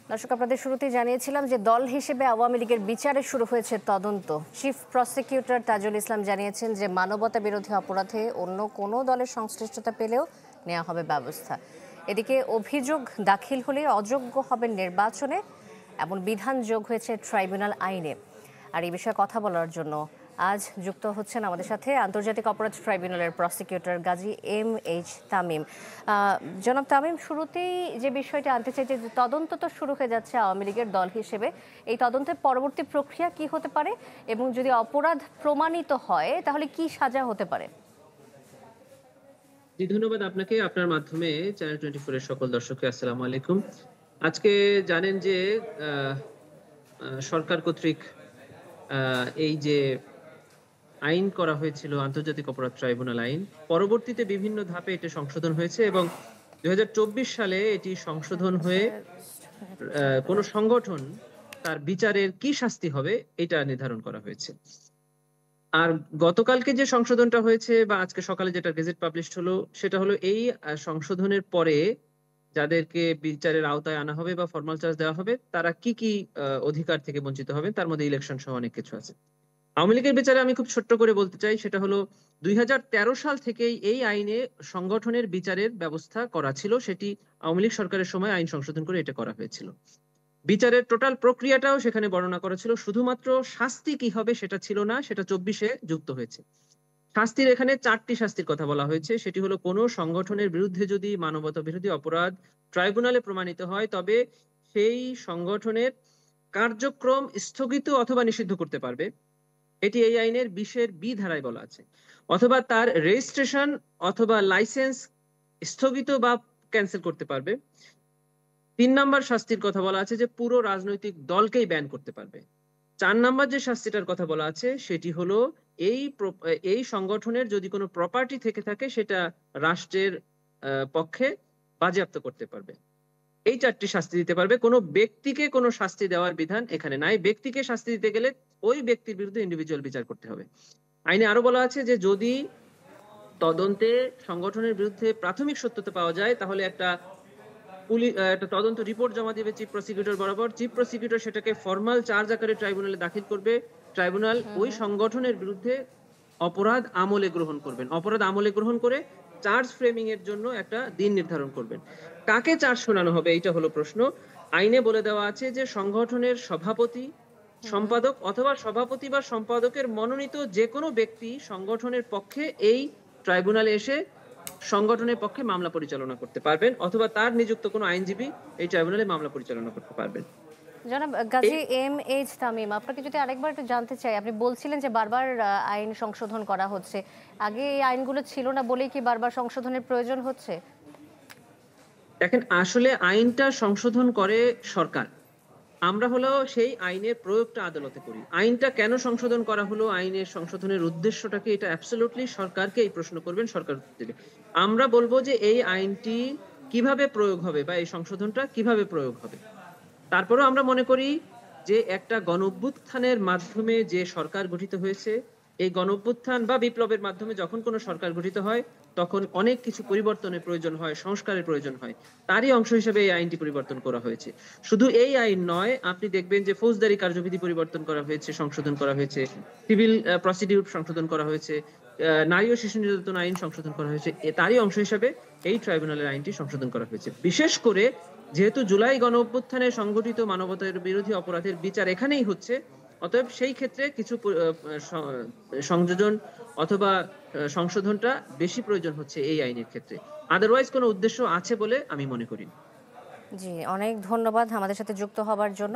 দর্শক, আপনাদের শুরুতেই জানিয়েছিলাম যে দল হিসেবে আওয়ামী লীগের বিচারে শুরু হয়েছে তদন্ত। চিফ প্রসিকিউটর তাজুল ইসলাম জানিয়েছেন যে মানবতা বিরোধী অপরাধে অন্য কোনো দলের সংশ্লিষ্টতা পেলেও নেওয়া হবে ব্যবস্থা। এদিকে অভিযোগ দাখিল হলে অযোগ্য হবেন নির্বাচনে এমন বিধান যোগ হয়েছে ট্রাইব্যুনাল আইনে। আর এই বিষয়ে কথা বলার জন্য আজ যুক্ত হচ্ছেন আমাদের সাথে আন্তর্জাতিক অপরাধ ট্রাইব্যুনালের প্রসিকিউটর গাজী MH তামিম। জনাব তামিম, শুরুতেই যে বিষয়টি আনতে চাই যে তদন্ত তো শুরু হয়ে যাচ্ছে আওয়ামী লীগের দল হিসেবে, এই তদন্তের পরবর্তী প্রক্রিয়া কি হতে পারে এবং যদি অপরাধ প্রমাণিত হয় তাহলে কি সাজা হতে পারে? জি, ধন্যবাদ আপনাকে। আপনার মাধ্যমে চ্যানেল 24 এর সকল দর্শককে আসসালামু আলাইকুম। আজকে জানেন যে আহ, সরকার কর্তৃক এই যে আইন করা হয়েছিল আন্তর্জাতিক অপরাধ ট্রাইব্যুনাল আইন, পরবর্তীতে বিভিন্ন ধাপে এটা সংশোধন হয়েছে এবং 2024 সালে এটি সংশোধন হয়ে কোন সংগঠন তার বিচারের কি শাস্তি হবে এটা নির্ধারণ করা হয়েছে। আর গতকালকে যে সংশোধনটা হয়েছে বা আজকে সকালে যেটা গেজেট পাবলিশড হলো সেটা হলো এই সংশোধনের পরে যাদেরকে বিচারের আওতায় আনা হবে বা ফরমাল চার্জ দেওয়া হবে তারা কি কি অধিকার থেকে বঞ্চিত হবে, তার মধ্যে ইলেকশন সহ অনেক কিছু আছে। আওয়ামী লীগের বিচারে আমি খুব ছোট্ট করে বলতে চাই, সেটা হলো 2013 সাল থেকেই এই আইনে সংগঠনের বিচারের ব্যবস্থা করা ছিল। সেটি আওয়ামী লীগ সরকারের সময় আইন সংশোধন করে এটা করা হয়েছিল। বিচারের টোটাল প্রক্রিয়াটাও সেখানে বর্ণনা করা ছিল, শুধুমাত্র শাস্তি কি হবে সেটা ছিল না, সেটা 24-এ যুক্ত হয়েছে। শাস্তির এখানে 4টি শাস্তির কথা বলা হয়েছে। সেটি হলো কোনো সংগঠনের বিরুদ্ধে যদি মানবতা বিরোধী অপরাধ ট্রাইব্যুনালে প্রমাণিত হয় তবে সেই সংগঠনের কার্যক্রম স্থগিত অথবা নিষিদ্ধ করতে পারবে, এটি এই আইনের 20-এর বি ধারায় বলা আছে। অথবা তার রেজিস্ট্রেশন অথবা লাইসেন্স স্থগিত বা ক্যান্সেল করতে পারবে। 3 নাম্বার শাস্তির কথা বলা আছে যে পুরো রাজনৈতিক দলকেই ব্যান করতে পারবে। 4 নাম্বার যে শাস্তিটার কথা বলা আছে সেটি হলো এই সংগঠনের যদি কোনো প্রপার্টি থেকে থাকে সেটা রাষ্ট্রের পক্ষে বাজেয়াপ্ত করতে পারবে। এই 4টি শাস্তি দিতে পারবে। কোনো ব্যক্তিকে কোনো শাস্তি দেওয়ার বিধান এখানে নাই। ব্যক্তিকে শাস্তি দিতে গেলে ওই ব্যক্তির বিরুদ্ধে ইন্ডিভিজুয়াল বিচার করতে হবে। আইনে আরো বলা আছে যে যদি তদন্তে সংগঠনের বিরুদ্ধে প্রাথমিক সত্যতা পাওয়া যায় তাহলে একটা তদন্ত রিপোর্ট জমা দিবে চিফ প্রসিকিউটর বরাবর। চিফ প্রসিকিউটর সেটাকে ফরমাল চার্জ আকারে ট্রাইব্যুনালে দাখিল করবে। ট্রাইব্যুনাল ওই সংগঠনের বিরুদ্ধে অপরাধ আমলে গ্রহণ করবেন। অপরাধ আমলে গ্রহণ করে চার্জ ফ্রেমিং এর জন্য একটা দিন নির্ধারণ করবেন। কাকে চার্জ শোনানো হবে এইটা হলো প্রশ্ন। আইনে বলে দেওয়া আছে যে সংগঠনের সভাপতি, সম্পাদক অথবা সভাপতি বা সম্পাদকের মনোনীত যে কোনো ব্যক্তি সংগঠনের পক্ষে এই ট্রাইব্যুনালে এসে সংগঠনের পক্ষে মামলা পরিচালনা করতে পারবেন অথবা তার নিযুক্ত কোনো আইনজীবী এই ট্রাইব্যুনালে মামলা পরিচালনা করতে পারবেন। জনাব গাজী MH তামিম, আপনাকে যদি আরেকবার একটু জানতে চাই, আপনি বলছিলেন যে বারবার আইন সংশোধন করা হচ্ছে। আগে এই আইনগুলো ছিল না বলেই কি বারবার সংশোধনের প্রয়োজন হচ্ছে? দেখেন, আসলে আইনটা সংশোধন করে সরকার, আমরা হলো সেই আইনের প্রয়োগটা আদালতে করি। আইনটা কেন সংশোধন করা হলো, আইনের সংশোধনের উদ্দেশ্যটাকে, এটা অ্যাবসলিউটলি সরকারকে এই প্রশ্ন করবেন, সরকার উত্তর দেবে। আমরা বলবো যে এই আইনটি কিভাবে প্রয়োগ হবে বা এই সংশোধনটা কিভাবে প্রয়োগ হবে। তারপরেও আমরা মনে করি যে একটা গণঅভ্যুত্থানের মাধ্যমে যে সরকার গঠিত হয়েছে, এই গণঅভ্যুত্থান বা বিপ্লবের মাধ্যমে যখন কোনো সরকার গঠিত হয় তখন অনেক কিছু পরিবর্তনের প্রয়োজন হয়, সংস্কারের প্রয়োজন হয়। তারই অংশ হিসেবে এই আইনটি পরিবর্তন করা হয়েছে। শুধু এই আইন নয়, আপনি দেখবেন যে ফৌজদারি কার্যবিধি পরিবর্তন করা হয়েছে, সংশোধন করা হয়েছে, সিভিল প্রসিডিউর সংশোধন করা হয়েছে, নারী ও শিশু নির্যাতন আইন সংশোধন করা হয়েছে। তারই অংশ হিসেবে এই ট্রাইব্যুনালের আইনটি সংশোধন করা হয়েছে। বিশেষ করে যেহেতু জুলাই গণ অভ্যুত্থানে সংগঠিত মানবতার বিরোধী অপরাধের বিচার এখানেই হচ্ছে, অতএব সেই ক্ষেত্রে কিছু সংযোজন অথবা সংশোধনটা বেশি প্রয়োজন হচ্ছে এই আইনের ক্ষেত্রে। আদারওয়াইজ কোনো উদ্দেশ্য আছে বলে আমি মনে করি। জি, অনেক ধন্যবাদ আমাদের সাথে যুক্ত হবার জন্য।